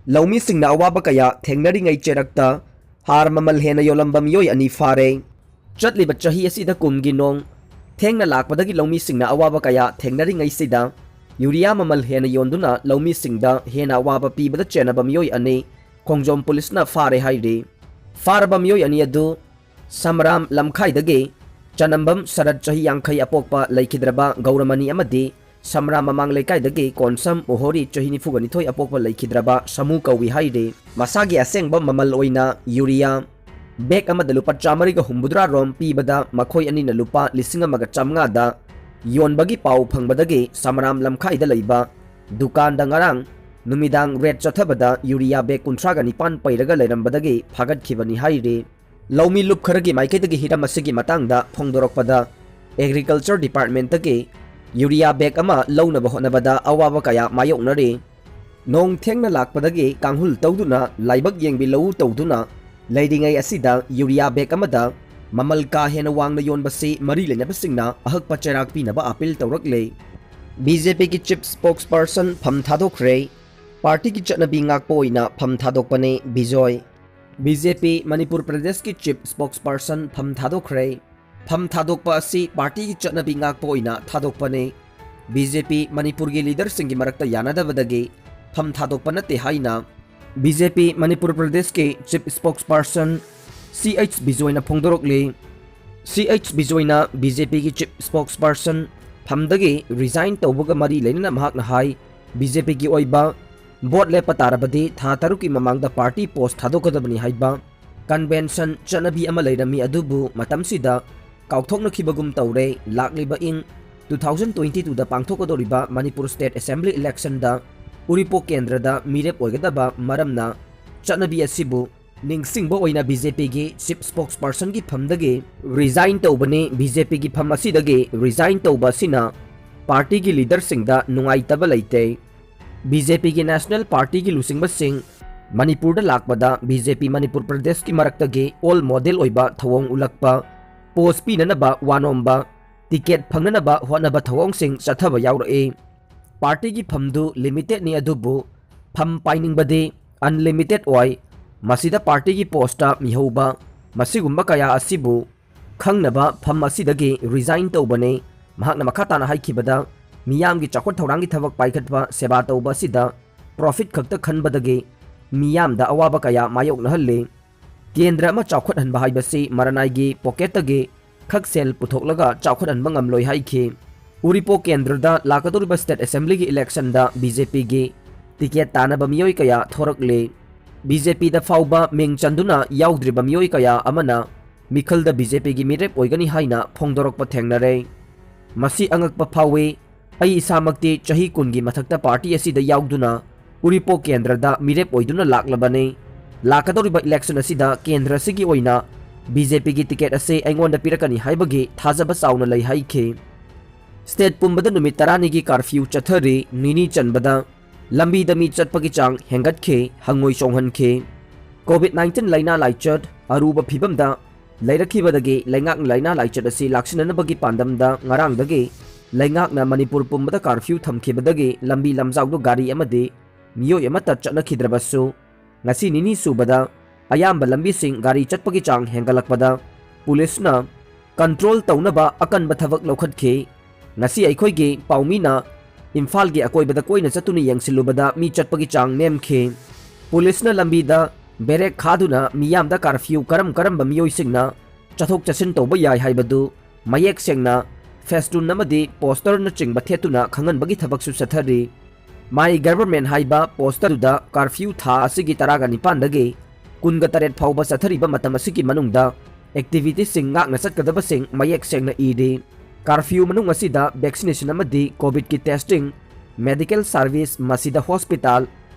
ꯂꯧꯃꯤꯁꯤꯡꯅ ꯑꯋꯥꯕ ꯀꯌꯥ ꯊꯦꯡꯅꯔꯤꯉꯩ ꯆꯩꯔꯛꯇ ꯍꯥꯔ ꯃꯃꯜ ꯍꯦꯟꯅ ꯌꯣꯜꯂꯝꯕ ꯃꯤꯑꯣꯏ ꯑꯅꯤ ꯐꯥꯔꯦ꯫ ꯆꯠꯂꯤꯕ ꯆꯍꯤ ꯑꯁꯤꯗ ꯀꯨꯝꯒꯤ ꯅꯣꯡ ꯊꯦꯡꯅ ꯂꯥꯛꯄꯗꯒꯤ ꯂꯧꯃꯤꯁꯤꯡꯅ ꯑꯋꯥꯕ ꯀꯌꯥ ꯊꯦꯡꯅꯔꯤꯉꯩꯁꯤꯗ ꯌꯨꯔꯤꯌꯥ ꯃꯃꯜ ꯍꯦꯟꯅ ꯌꯣꯟꯗꯨꯅ ꯂꯧꯃꯤꯁꯤꯡꯗ ꯍꯦꯟꯅ ꯑꯋꯥꯕ ꯄꯤꯕꯗ ꯆꯦꯟꯅꯕ ꯃꯤꯑꯣꯏ ꯑꯅꯤ ꯈꯣꯡꯖꯣꯝ ꯄꯨꯂꯤꯁꯅ ꯐꯥꯔꯦ ꯍꯥꯏꯔꯤ꯫ ꯐꯥꯔꯕ ꯃꯤꯑꯣꯏ ꯑꯅꯤ ꯑꯗꯨ ꯁꯝꯔꯥꯝ ꯂꯝꯈꯥꯏꯗꯒꯤ ꯆꯅꯝꯕꯝ ꯁꯔꯠ ꯆꯍꯤ 50 ꯑꯄꯣꯛꯄ ꯂꯩꯈꯤꯗ꯭ꯔꯕ ꯒꯧꯔꯃꯅꯤ ꯑꯃꯗꯤ ꯁꯝꯔꯥꯝ ꯃꯃꯥꯡ ꯂꯩꯀꯥꯏꯗꯒꯤ ꯀꯣꯟꯁꯝ ꯎꯍꯣꯔꯤ ꯆꯍꯤ 92 ꯑꯄꯣꯛꯄ ꯂꯩꯈꯤꯗ꯭ꯔꯕ ꯁꯃꯨ ꯀꯧꯏ ꯍꯥꯏꯔꯤ꯫ ꯃꯁꯥꯒꯤ ꯑꯁꯦꯡꯕ ꯃꯃꯜ ꯑꯣꯏꯅ ꯌꯨꯔꯤꯌꯥ ꯕꯦꯛ ꯑꯃꯗ ꯂꯨꯄꯥ 150 ꯔꯣꯝ ꯄꯤꯕꯗ ꯃꯈꯣꯏ ꯑꯅꯤꯅ ꯂꯨꯄꯥ 1,500ꯗ ꯌꯣꯟꯕꯒꯤ ꯄꯥꯎ ꯐꯪꯕꯗꯒꯤ ꯁꯝꯔꯥꯝ ꯂꯝꯈꯥꯏꯗ ꯂꯩꯕ ꯗꯨꯀꯥꯟꯗ ꯉꯔꯥꯡ ꯅꯨꯃꯤꯗꯥꯡ ꯔꯦꯠ ꯆꯠꯊꯕꯗ ꯌꯨꯔꯤꯌꯥ ꯕꯦꯛ 39 ꯄꯩꯔꯒ ꯂꯩꯔꯝꯕꯗꯒꯤ ꯐꯥꯒꯠꯈꯤꯕꯅꯤ ꯍꯥꯏꯔꯤ꯫ ꯂꯧꯃꯤ ꯂꯨꯞ ꯈꯔꯒꯤ ꯃꯥꯏꯀꯩꯗꯒꯤ ꯍꯤꯔꯝ ꯑꯁꯤꯒꯤ ꯃꯇꯥꯡꯗ ꯐꯣꯡꯗꯣꯔꯛꯄꯗ ꯑꯦꯒ꯭ꯔꯤꯀꯜꯆꯔ ꯗꯤꯄꯥꯔꯠꯃꯦꯟꯇꯒꯤ ꯌꯨꯔꯤꯌꯥ ꯕꯦꯛ ꯑꯃ ꯂꯧꯅꯕ ꯍꯣꯠꯅꯕꯗ ꯑꯋꯥꯕ ꯀꯌꯥ ꯃꯥꯌꯣꯛꯅꯔꯤ꯫ ꯅꯣꯡ ꯊꯦꯡꯅ ꯂꯥꯛꯄꯗꯒꯤ ꯀꯥꯡꯍꯨꯜ ꯇꯧꯗꯨꯅ ꯂꯥꯏꯕꯛ ꯌꯦꯡꯕꯤ ꯂꯧꯎ ꯇꯧꯗꯨꯅ ꯂꯩꯔꯤꯉꯩ ꯑꯁꯤꯗ ꯌꯨꯔꯤꯌꯥ ꯕꯦꯛ ꯑꯃꯗ ꯃꯃꯜ ꯀꯥ ꯍꯦꯟꯅ ꯋꯥꯡꯅ ꯌꯣꯟꯕꯁꯤ ꯃꯔꯤ ꯂꯩꯅꯕꯁꯤꯡꯅ ꯑꯍꯛꯄ ꯆꯩꯔꯥꯛ ꯄꯤꯅꯕ ꯑꯄꯤꯜ ꯇꯧꯔꯛꯂꯦ꯫ ꯕꯤꯖꯦꯄꯤꯒꯤ ꯆꯤꯞ ꯁ꯭ꯄꯣꯛꯁꯄꯔꯁꯟ ꯐꯝ ꯊꯥꯗꯣꯛꯈ꯭ꯔꯦ꯫ ꯄꯥꯔꯇꯤꯒꯤ ꯆꯠꯅꯕꯤ ꯉꯥꯛꯄ ꯑꯣꯏꯅ ꯐꯝ ꯊꯥꯗꯣꯛꯄꯅꯤ ꯕꯤꯖꯣꯏ꯫ ꯕꯤꯖꯦꯄꯤ ꯃꯅꯤꯄꯨꯔ ꯄ꯭ꯔꯗꯦꯁꯀꯤ ꯆꯤꯞ ꯁ꯭ꯄꯣꯛꯁꯄꯔꯁꯟ ꯐꯝ ꯊꯥꯗꯣꯛꯈ꯭ꯔꯦ꯫ ꯐꯝ ꯊꯥꯗꯣꯛꯄ ꯑꯁꯤ ꯄꯥꯔꯇꯤꯒꯤ ꯆꯠꯅꯕꯤ ꯉꯥꯛꯄ ꯑꯣꯏꯅ ꯊꯥꯗꯣꯛꯄꯅꯤ꯫ ꯕꯤꯖꯦꯄꯤ ꯃꯅꯤꯄꯨꯔꯒꯤ ꯂꯤꯗꯔꯁꯤꯡꯒꯤ ꯃꯔꯛꯇ ꯌꯥꯅꯗꯕꯗꯒꯤ ꯐꯝ ꯊꯥꯗꯣꯛꯄ ꯅꯠꯇꯦ ꯍꯥꯏꯅ ꯕꯤꯖꯦꯄꯤ ꯃꯅꯤꯄꯨꯔ ꯄ꯭ꯔꯗꯦꯁꯀꯤ ꯆꯤꯞ ꯁ꯭ꯄꯣꯛꯁꯄꯔꯁꯟ CH ꯕꯤꯖꯣꯏꯅ ꯐꯣꯡꯗꯣꯔꯛꯂꯤ꯫ CH ꯕꯤꯖꯣꯏꯅ ꯕꯤꯖꯦꯄꯤꯒꯤ ꯆꯤꯞ ꯁ꯭ꯄꯣꯛꯁꯄꯔꯁꯟ ꯐꯝꯗꯒꯤ ꯔꯤꯖꯥꯏꯟ ꯇꯧꯕꯒ ꯃꯔꯤ ꯂꯩꯅꯅ ꯃꯍꯥꯛꯅ ꯍꯥꯏ ꯕꯤꯖꯦꯄꯤꯒꯤ ꯑꯣꯏꯕ ꯚꯣꯠ ꯂꯦꯞꯄ ꯇꯥꯔꯕꯗꯤ ꯊꯥ 6ꯀꯤ ꯃꯃꯥꯡꯗ ꯄꯥꯔꯇꯤ ꯄꯣꯁ ꯊꯥꯗꯣꯛꯀꯗꯕꯅꯤ ꯍꯥꯏꯕ ꯀꯟꯚꯦꯟꯁꯟ ꯆꯠꯅꯕꯤ ꯑꯃ ꯂꯩꯔꯝꯃꯤ ꯑꯗꯨꯕꯨ ꯃꯇꯝꯁꯤꯗ ꯀꯥꯎꯊꯣꯛꯅꯈꯤꯕꯒꯨꯝ ꯇꯧꯔꯦ꯫ ꯂꯥꯛꯂꯤꯕ ꯏꯪ 2022ꯗ ꯄꯥꯡꯊꯣꯛꯀꯗꯧꯔꯤꯕ ꯃꯅꯤꯄꯨꯔ ꯁ꯭ꯇꯦꯠ ꯑꯦꯁꯦꯝꯕ꯭ꯂꯤ ꯏꯂꯦꯛꯁꯟꯗ ꯎꯔꯤꯄꯣꯛ ꯀꯦꯟꯗ꯭ꯔꯗ ꯃꯤꯔꯦꯞ ꯑꯣꯏꯒꯗꯕ ꯃꯔꯝꯅ ꯆꯠꯅꯕꯤ ꯑꯁꯤꯕꯨ ꯅꯤꯡꯁꯤꯡꯕ ꯑꯣꯏꯅ ꯕꯤꯖꯦꯄꯤꯒꯤ ꯆꯤꯞ ꯁ꯭ꯄꯣꯛꯁꯄꯔꯁꯟꯒꯤ ꯐꯝꯗꯒꯤ ꯔꯤꯖꯥꯏꯟ ꯇꯧꯕꯅꯤ꯫ ꯕꯤꯖꯦꯄꯤꯒꯤ ꯐꯝ ꯑꯁꯤꯗꯒꯤ ꯔꯤꯖꯥꯏꯟ ꯇꯧꯕ ꯑꯁꯤꯅ ꯄꯥꯔꯇꯤꯒꯤ ꯂꯤꯗꯔꯁꯤꯡꯗ ꯅꯨꯡꯉꯥꯏꯇꯕ ꯂꯩꯇꯦ꯫ ꯕꯤꯖꯦꯄꯤꯒꯤ ꯅꯦꯁꯅꯦꯜ ꯄꯥꯔꯇꯤꯒꯤ ꯂꯨꯆꯤꯡꯕꯁꯤꯡ ꯃꯅꯤꯄꯨꯔꯗ ꯂꯥꯛꯄꯗ ꯕꯤꯖꯦꯄꯤ ꯃꯅꯤꯄꯨꯔ ꯄ꯭ꯔꯗꯦꯁꯀꯤ ꯃꯔꯛꯇꯒꯤ ꯑꯣꯜ ꯃꯣꯗꯦꯜ ꯑꯣꯏꯕ ꯊꯧꯑꯣꯡ ꯎꯠꯂꯛꯄ, ꯄꯣꯁ ꯄꯤꯅꯅꯕ ꯋꯥꯅꯣꯝꯕ, ꯇꯤꯀꯦꯠ ꯐꯪꯅꯅꯕ ꯍꯣꯠꯅꯕ ꯊꯧꯑꯣꯡꯁꯤꯡ ꯆꯠꯊꯕ ꯌꯥꯎꯔꯛꯏ꯫ ꯄꯥꯔꯇꯤꯒꯤ ꯐꯝꯗꯨ ꯂꯤꯃꯤꯇꯦꯠꯅꯤ ꯑꯗꯨꯕꯨ ꯐꯝ ꯄꯥꯏꯅꯤꯡꯕꯗꯤ ꯑꯟꯂꯤꯃꯤꯇꯦꯠ ꯑꯣꯏ꯫ ꯃꯁꯤꯗ ꯄꯥꯔꯇꯤꯒꯤ ꯄꯣꯁꯇ ꯃꯤꯍꯧꯕ ꯃꯁꯤꯒꯨꯝꯕ ꯀꯌꯥ ꯑꯁꯤꯕꯨ ꯈꯪꯅꯕ ꯐꯝ ꯑꯁꯤꯗꯒꯤ ꯔꯤꯖꯥꯏꯟ ꯇꯧꯕꯅꯤ꯫ ꯃꯍꯥꯛꯅ ꯃꯈꯥ ꯇꯥꯅ ꯍꯥꯏꯈꯤꯕꯗ ꯃꯤꯌꯥꯝꯒꯤ ꯆꯥꯎꯈꯠ ꯊꯧꯔꯥꯡꯒꯤ ꯊꯕꯛ ꯄꯥꯏꯈꯠꯄ, ꯁꯦꯕꯥ ꯇꯧꯕ ꯑꯁꯤꯗ ꯄ꯭ꯔꯣꯐꯤꯠ ꯈꯛꯇ ꯈꯟꯕꯗꯒꯤ ꯃꯤꯌꯥꯝꯗ ꯑꯋꯥꯕ ꯀꯌꯥ ꯃꯥꯌꯣꯛꯅꯍꯜꯂꯤ꯫ ꯀꯦꯟꯗ꯭ꯔ ꯑꯃ ꯆꯥꯎꯈꯠꯍꯟꯕ ꯍꯥꯏꯕꯁꯤ ꯃꯔꯅꯥꯏꯒꯤ ꯄꯣꯀꯦꯠꯇꯒꯤ ꯈꯛ ꯁꯦꯜ ꯄꯨꯊꯣꯛꯂꯒ ꯆꯥꯎꯈꯠꯍꯟꯕ ꯉꯝꯂꯣꯏ ꯍꯥꯏꯈꯤ꯫ ꯎꯔꯤꯄꯣꯛ ꯀꯦꯟꯗ꯭ꯔꯗ ꯂꯥꯛꯀꯗꯧꯔꯤꯕ ꯁ꯭ꯇꯦꯠ ꯑꯦꯁꯦꯝꯕ꯭ꯂꯤꯒꯤ ꯏꯂꯦꯛꯁꯟꯗ ꯕꯤꯖꯦꯄꯤꯒꯤ ꯇꯤꯀꯦꯠ ꯇꯥꯅꯕ ꯃꯤꯑꯣꯏ ꯀꯌꯥ ꯊꯣꯔꯛꯂꯤ꯫ ꯕꯤꯖꯦꯄꯤꯗ ꯐꯥꯎꯕ ꯃꯤꯡ ꯆꯟꯗꯨꯅ ꯌꯥꯎꯗ꯭ꯔꯤꯕ ꯃꯤꯑꯣꯏ ꯀꯌꯥ ꯑꯃꯅ ꯃꯤꯈꯜꯗ ꯕꯤꯖꯦꯄꯤꯒꯤ ꯃꯤꯔꯦꯞ ꯑꯣꯏꯒꯅꯤ ꯍꯥꯏꯅ ꯐꯣꯡꯗꯣꯔꯛꯄ ꯊꯦꯡꯅꯔꯦ꯫ ꯃꯁꯤ ꯑꯉꯛꯄ ꯐꯥꯎꯏ꯫ ꯑꯩ ꯏꯁꯥꯃꯛꯇꯤ ꯆꯍꯤ 10ꯒꯤ ꯃꯊꯛꯇ ꯄꯥꯔꯇꯤ ꯑꯁꯤꯗ ꯌꯥꯎꯗꯨꯅ ꯎꯔꯤꯄꯣꯛ ꯀꯦꯟꯗ꯭ꯔꯗ ꯃꯤꯔꯦꯞ ꯑꯣꯏꯗꯨꯅ ꯂꯥꯛꯂꯕꯅꯤ꯫ ꯂꯥꯛꯀꯗꯧꯔꯤꯕ ꯏꯂꯦꯛꯁꯟ ꯑꯁꯤꯗ ꯀꯦꯟꯗ꯭ꯔ ꯑꯁꯤꯒꯤ ꯑꯣꯏꯅ ꯕꯤꯖꯦꯄꯤꯒꯤ ꯇꯤꯀꯦꯠ ꯑꯁꯤ ꯑꯩꯉꯣꯟꯗ ꯄꯤꯔꯛꯀꯅꯤ ꯍꯥꯏꯕꯒꯤ ꯊꯥꯖꯕ ꯆꯥꯎꯅ ꯂꯩ ꯍꯥꯏꯈꯤ꯫ ꯁ꯭ꯇꯦꯠ ꯄꯨꯝꯕꯗ ꯅꯨꯃꯤꯠ 10ꯅꯤꯒꯤ ꯀꯥꯔꯐ꯭ꯌꯨ ꯆꯠꯊꯔꯤ꯫ ꯅꯤꯅꯤ ꯆꯟꯕꯗ ꯂꯝꯕꯤꯗ ꯃꯤ ꯆꯠꯄꯒꯤ ꯆꯥꯡ ꯍꯦꯟꯒꯠꯈꯤ, ꯍꯪꯉꯣꯏ ꯆꯣꯡꯍꯟꯈꯤ꯫ ꯀꯣꯚꯤꯗ-19 ꯂꯩꯅꯥ ꯂꯥꯏꯆꯠ ꯑꯔꯨꯕ ꯐꯤꯚꯝꯗ ꯂꯩꯔꯛꯈꯤꯕꯗꯒꯤ ꯂꯩꯉꯥꯛꯅ ꯂꯩꯅꯥ ꯂꯥꯏꯆꯠ ꯑꯁꯤ ꯂꯥꯛꯁꯤꯟꯅꯅꯕꯒꯤ ꯄꯥꯟꯗꯝꯗ ꯉꯔꯥꯡꯗꯒꯤ ꯂꯩꯉꯥꯛꯅ ꯃꯅꯤꯄꯨꯔ ꯄꯨꯝꯕꯗ ꯀꯥꯔꯐ꯭ꯌꯨ ꯊꯝꯈꯤꯕꯗꯒꯤ ꯂꯝꯕꯤ ꯂꯝꯖꯥꯎꯗ ꯒꯥꯔꯤ ꯑꯃꯗꯤ ꯃꯤꯑꯣꯏ ꯑꯃꯠꯇ ꯆꯠꯅꯈꯤꯗ꯭ꯔꯕꯁꯨ ꯉꯁꯤ ꯅꯤꯅꯤ ꯁꯨꯕꯗ ꯑꯌꯥꯝꯕ ꯂꯝꯕꯤꯁꯤꯡ ꯒꯥꯔꯤ ꯆꯠꯄꯒꯤ ꯆꯥꯡ ꯍꯦꯟꯒꯠꯂꯛꯄꯗ ꯄꯨꯂꯤꯁꯅ ꯀꯟꯇ꯭ꯔꯣꯜ ꯇꯧꯅꯕ ꯑꯀꯟꯕ ꯊꯕꯛ ꯂꯧꯈꯠꯈꯤ꯫ ꯉꯁꯤ ꯑꯩꯈꯣꯏꯒꯤ ꯄꯥꯎꯃꯤꯅ ꯏꯝꯐꯥꯜꯒꯤ ꯑꯀꯣꯏꯕꯗ ꯀꯣꯏꯅ ꯆꯠꯇꯨꯅ ꯌꯦꯡꯁꯤꯜꯂꯨꯕꯗ ꯃꯤ ꯆꯠꯄꯒꯤ ꯆꯥꯡ ꯅꯦꯝꯈꯤ꯫ ꯄꯨꯂꯤꯁꯅ ꯂꯝꯕꯤꯗ ꯕꯦꯔꯦꯛ ꯈꯥꯗꯨꯅ ꯃꯤꯌꯥꯝꯗ ꯀꯥꯔꯐ꯭ꯌꯨ ꯀꯔꯝꯕ ꯃꯤꯑꯣꯏꯁꯤꯡꯅ ꯆꯠꯊꯣꯛ ꯆꯠꯁꯤꯟ ꯇꯧꯕ ꯌꯥꯏ ꯍꯥꯏꯕꯗꯨ ꯃꯌꯦꯛ ꯁꯦꯡꯅ ꯐꯦꯁꯇꯨꯟ ꯑꯃꯗꯤ ꯄꯣꯁꯇꯔꯅꯆꯤꯡꯕ ꯊꯦꯠꯇꯨꯅ ꯈꯪꯍꯟꯕꯒꯤ ꯊꯕꯛꯁꯨ ꯆꯠꯊꯔꯤ꯫ ꯃꯥꯏ ꯒꯚꯔꯟꯃꯦꯟꯠ ꯍꯥꯏꯕ ꯄꯣꯁꯇꯔꯗꯨꯗ ꯀꯥꯔꯐ꯭ꯌꯨ ꯊꯥ ꯑꯁꯤꯒꯤ 19ꯗꯒꯤ 28 ꯐꯥꯎꯕ ꯆꯠꯊꯔꯤꯕ ꯃꯇꯝ ꯑꯁꯤꯒꯤ ꯃꯅꯨꯡꯗ ꯑꯦꯛꯇꯤꯚꯤꯇꯤꯁꯤꯡ ꯉꯥꯛꯅ ꯆꯠꯀꯗꯕꯁꯤꯡ ꯃꯌꯦꯛ ꯁꯦꯡꯅ ꯏꯔꯤ꯫ ꯀꯥꯔꯐ꯭ꯌꯨ ꯃꯅꯨꯡ ꯑꯁꯤꯗ ꯚꯦꯛꯁꯤꯅꯦꯁꯟ ꯑꯃꯗꯤ ꯀꯣꯚꯤꯗꯀꯤ ꯇꯦꯁꯇꯤꯡ, ꯃꯦꯗꯤꯀꯦꯜ ꯁꯥꯔꯚꯤꯁ, ꯃꯁꯤꯗ ꯍꯣꯁꯄꯤꯇꯥꯜ,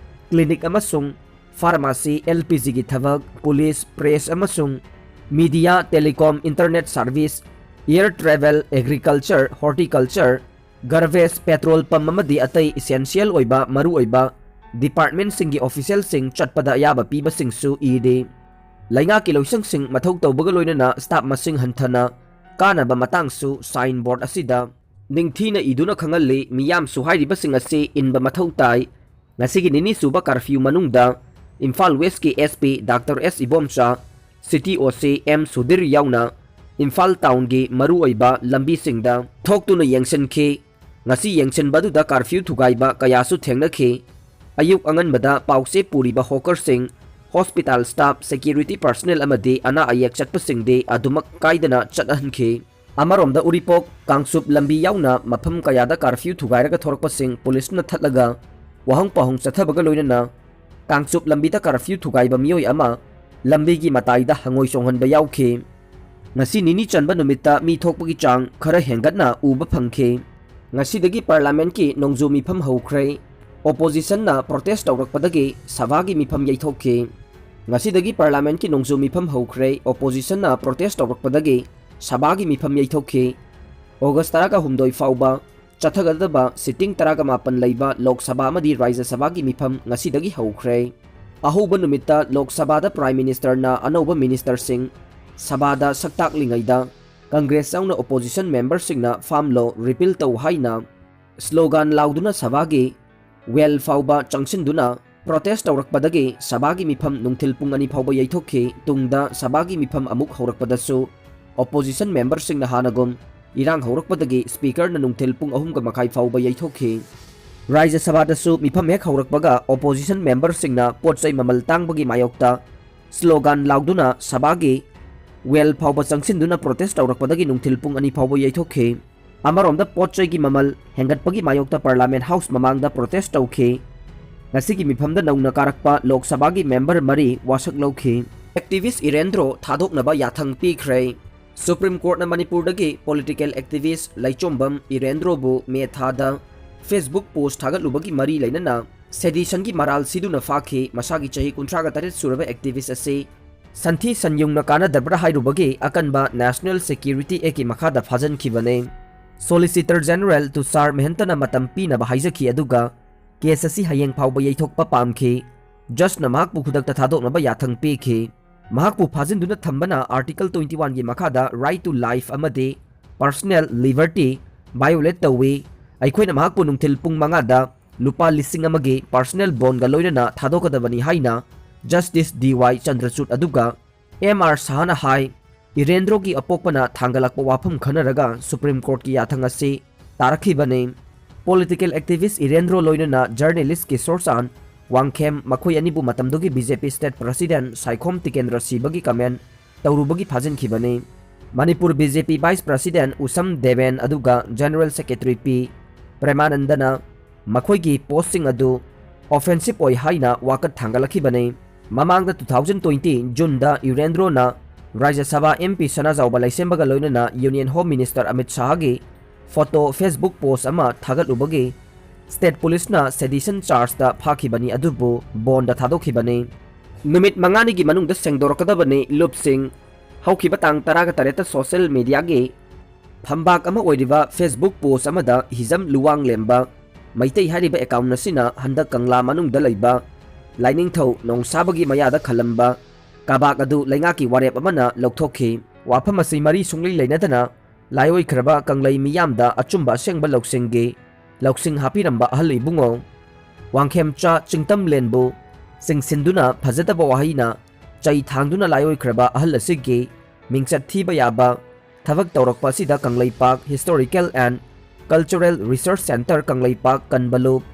ꯀ꯭ꯂꯤꯅꯤꯛ ꯑꯃꯁꯨꯡ ꯐꯥꯔꯃꯥꯁꯤ, LPGꯒꯤ ꯊꯕꯛ, ꯄꯨꯂꯤꯁ, ꯄ꯭ꯔꯦꯁ ꯑꯃꯁꯨꯡ media, telecom, internet service, air travel, agriculture, horticulture, garbage, petrol pump ꯑꯃꯗꯤ ꯑꯇꯩ ꯏꯁꯦꯟꯁꯤꯌꯦꯜ ꯑꯣꯏꯕ ꯃꯔꯨꯑꯣꯏꯕ ꯗꯤꯄꯥꯔꯠꯃꯦꯟꯠꯁꯤꯡꯒꯤ ꯑꯣꯐꯤꯁꯤꯌꯦꯜꯁꯤꯡ ꯆꯠꯄꯗ ꯑꯌꯥꯕ ꯄꯤꯕꯁꯤꯡꯁꯨ ꯏꯔꯤ꯫ ꯂꯩꯉꯥꯛꯀꯤ ꯂꯣꯏꯁꯪꯁꯤꯡ ꯃꯊꯧ ꯇꯧꯕꯒ ꯂꯣꯏꯅꯅ ꯁ꯭ꯇꯥꯐ ꯃꯁꯤꯡ ꯍꯟꯊꯅ ꯀꯥꯅꯕ ꯃꯇꯥꯡꯁꯨ ꯁꯥꯏꯟ ꯕꯣꯔꯗ ꯑꯁꯤꯗ ꯅꯤꯡꯊꯤꯅ ꯏꯗꯨꯅ ꯈꯪꯍꯜꯂꯤ꯫ ꯃꯤꯌꯥꯝꯁꯨ ꯍꯥꯏꯔꯤꯕꯁꯤꯡ ꯑꯁꯤ ꯏꯟꯕ ꯃꯊꯧ ꯇꯥꯏ꯫ ngasigi nini suba curfew manungda Imphal West ki SP Dr. S Ibomcha City OC M Sudir yauna Imphal Town gi maru oiba lambi singda thoktuna yengsen khi ngasi yengsen baduda curfew thugaiba kayasu thengna khi ayuk angan bada pause puriba hawker sing hospital staff security personnel amadi ana ayak chatpa singde adumak kaidana chatahan khi amaromda uripok kangsup lambi yauna mafam kayada curfew thugairaga thorpa sing police na thatlaga wahang pahong chathabaga loinana kangsup lambi da curfew thugaiba miyoi ama lambi gi mataida hangoi songhanba yaukhe ngasi nini chanba numita mi thokpagi chang khara hengatna uba phangkhe ngasi dagi parliament ki nongju mifam haukhre opposition na protest tawrakpadagi sabha gi mifam yaithokhe ngasi dagi parliament ki nongju mifam haukhre opposition na protest tawrakpadagi sabha gi mifam yaithokhe august 12 fauba chathagadaba sitting 18 leiba lok sabha amadi rajya sabha gi mifam ngasi dagi haukhre ahuba numita lok sabha da prime minister na anoba minister sing sabha da saktak lingaida congress sauna opposition member singna farm law repeal tau haina slogan lauduna sabha gi well fauba changsinduna protest tawrakpadagi sabha gi mifam nungthil pung ani fauba yaithokhe tungda sabha gi mifam amuk haurakpadasu opposition member singna hanagum irang haurakpadagi speaker na nungthil pung 3:30 fauba yaithokhe rajya sabha dasu mifam hek haurakpaga opposition member singna potsai mamal tangbagi mayokta slogan lauduna sabha gi well fauba changsinduna protest tawrakpadagi nungthil pung ani fauba yaithokhe amaromda potsai gi mamal hengatpagi mayokta parliament house mamangda protest tawkhe ngasigi mifamda nauna karakpa lok sabha gi member mari wasak lawkhe activist Irendro thadoknaba yathang pikhrei Supreme Court na Manipur dagi political activist Laichombam Irendro bu me thada Facebook post thagalubagi mari lainana sedition gi maral siduna fakhe masagi chahi 38 suraba activist ase santhi sanyungna kana dabra hairubagi akanba National Security Act ki makhada phajan khibane Solicitor General Tushar Mehantana matam pina ba haizaki aduga case asi hayeng phawba yaithokpa pamkhe just na mahak bu khudak ta thadokna ba yathang pekhe mahak bu phajinduna thambana article 21 gi makhada right to life amade personal liberty violate tawi aikhoina mahak bu nungthil pung mangada lupa lising amage personal bond ga loinana thadokadabani haina Justice DY Chandrachud aduga MR Sahana hai Irendro ki apokpana thangalakpa wafam khanaraga Supreme Court ki yathang ase tarakhibane political activist Irendro loinana journalist ki sourcean Wangkhem makhoi ani bu matamdogi BJP state president Saikhom Tikendra Sibagi comment tawrubagi phajan khibane Manipur BJP vice president Usam Deven aduga general secretary P Premanandana makhoi gi posting adu offensive oi haina wakat thangalakibane mamangda 2020 June da Irendro na Rajya Sabha MP Sana Jauba Laisembaga loinana Union Home Minister Amit Shah gi photo Facebook post ama thagalubagi State Police na sedition charge da phakibani adubu bond da thadokhibani numit mangani gi manung da sengdorakadabani lupsing haukiba tang 13 social media gi phambak ama oiriba Facebook post ama da hizam luwang lemba maitei hariba account na sina handak kangla manung da leiba lining thau nong sabagi maya da khalamba kabak adu lenga ki warep amana lokthokhi wafam asi mari sungli leinadana laioi khraba kanglai miyam da achumba sengba loksinggi Loksing hapiramba ahli bungo Wangkhem cha chingtam lenbu sing sinduna phajataba wahina chai thangduna layoi khraba ahal asigi mingchat thiba yaba thavak tawrakpa sida Kanglai Park Historical and Cultural Research Center Kanglai Park Kanbalup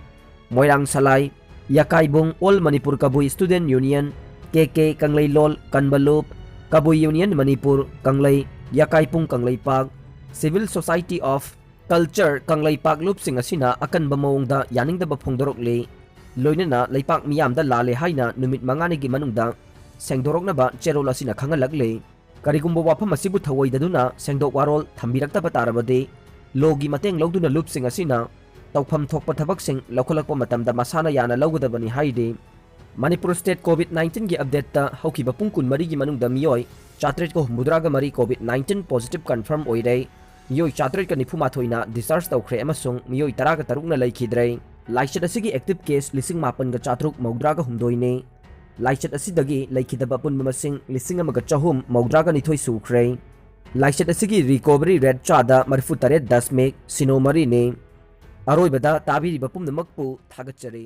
Moirang Salai Yakaibung All Manipur Kabui Student Union KK Kanglai Lol Kanbalup Kabui Union Manipur Kanglai Yakaipung Kanglai Park Civil Society of Culture Kanglai Park Loop sing asina akan bamawongda yaningda bapongdorokle loinana leipak miyamda lale haina numit mangani gi manungda sengdorokna ba cherol asina khangalagle karigumbo wafam asibu thawoidaduna sengdok warol thambirakta batarabade logi mateng logduna loop sing asina tawpham thokpa thabak sing lokholakpa matamda masana yana logodabani haide Manipur State COVID-19 gi update ta haukiba pungkun mari gi manungda miyoi chatret ko mudraga mari COVID-19 positive confirm oire Miyoi chatret ka nifumathoina discharge tawkhre amasung miyoi 13 na laikhidre laichat asigi active case 8,400 maudraga humdoine laichat asidagi laikhidaba punma masing 1,400 maudraga nithoi sukhre laichat asigi recovery rate chada 38.10 sinomari ne aroibada tabiri bapum namakpu thagatchari